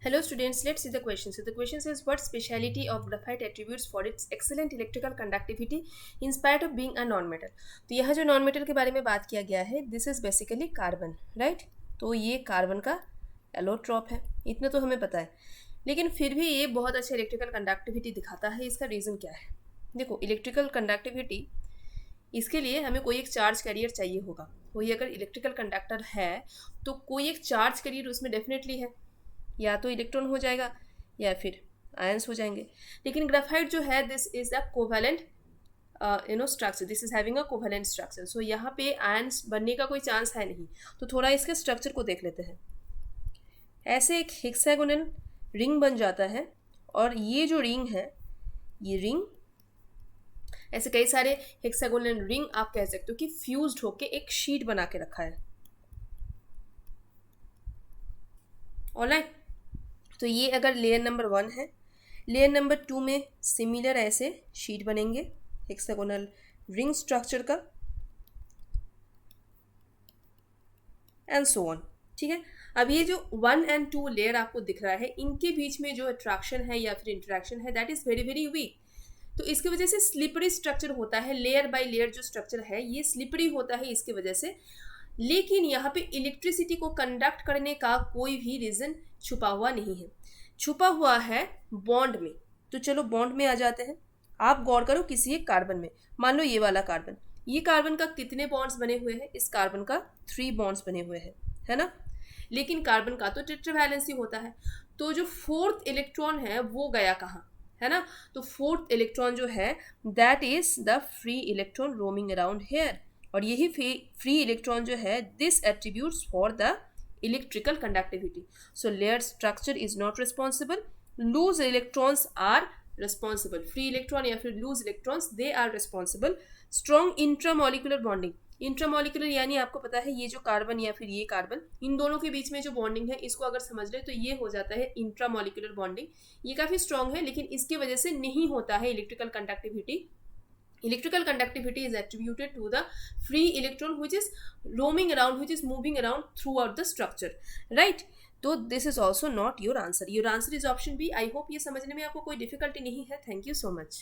Hello students, let's see the question. So the question says, what speciality of graphite attributes for its excellent electrical conductivity in spite of being a non-metal? तो यह जो non metal के बारे में बात किया गया है, this is basically carbon, right? तो ये कार्बन का एलोट्रॉप है, इतना तो हमें पता है, लेकिन फिर भी ये बहुत अच्छा इलेक्ट्रिकल कंडक्टिविटी दिखाता है। इसका रीज़न क्या है? देखो, इलेक्ट्रिकल कंडक्टिविटी, इसके लिए हमें कोई एक चार्ज कैरियर चाहिए होगा। कोई अगर इलेक्ट्रिकल कंडक्टर है तो कोई एक चार्ज कैरियर उसमें डेफिनेटली है, या तो इलेक्ट्रॉन हो जाएगा या फिर आयंस हो जाएंगे। लेकिन ग्राफाइट जो है, this is the covalent structure, this is having a covalent structure. So यहाँ पे आयंस बनने का कोई चांस है नहीं। तो थोड़ा इसके स्ट्रक्चर को देख लेते हैं। ऐसे एक हेक्सागोनल रिंग बन जाता है, और ये जो रिंग है, ये रिंग, ऐसे कई सारे हेक्सागोनल रिंग आप कह सकते हो कि फ्यूज्ड होके एक शीट बना के रखा है। ऑलराइट, तो ये अगर लेयर नंबर 1 है, लेयर नंबर 2 में सिमिलर ऐसे शीट बनेंगे हेक्सागोनल रिंग स्ट्रक्चर का, एंड सो ऑन। ठीक है, अब ये जो 1 एंड 2 लेयर आपको दिख रहा है, इनके बीच में जो अट्रैक्शन है या फिर इंटरेक्शन है, that is very very weak. तो इसकी वजह से स्लिपरी स्ट्रक्चर होता है। लेयर बाय लेयर जो स्ट्रक्चर है ये स्लिपरी होता है इसकी वजह से। लेकिन यहाँ पे इलेक्ट्रिसिटी को कंडक्ट करने का कोई भी रीजन छुपा हुआ नहीं है, छुपा हुआ है बॉन्ड में। तो चलो बॉन्ड में आ जाते हैं। आप गौर करो किसी एक कार्बन में, मान लो ये वाला कार्बन, ये कार्बन का कितने बॉन्ड्स बने हुए हैं? इस कार्बन का 3 बॉन्ड्स बने हुए हैं, है ना? लेकिन कार्बन का तो टेट्रावैलेंसी होता है, तो जो 4th इलेक्ट्रॉन है वो गया कहाँ, है ना? तो 4th इलेक्ट्रॉन जो है, that is the free electron roaming around here. और यही फ्री इलेक्ट्रॉन जो है, this attributes for the electrical conductivity. So layer structure is not responsible, loose electrons are responsible. Free electron या फिर loose electrons, they are responsible. Strong intramolecular bonding, intramolecular यानी आपको पता है ये जो कार्बन या फिर ये कार्बन, इन दोनों के बीच में जो बॉन्डिंग है, इसको अगर समझ ले तो ये हो जाता है इंट्रामोलिकुलर बॉन्डिंग। ये काफ़ी स्ट्रॉन्ग है, लेकिन इसकी वजह से नहीं होता है electrical conductivity. Electrical conductivity is attributed to the free electron which is roaming around, which is moving around throughout the structure, right? तो this is also not your answer. Your answer is option B. I hope ये समझने में आपको कोई difficulty नहीं है. Thank you so much.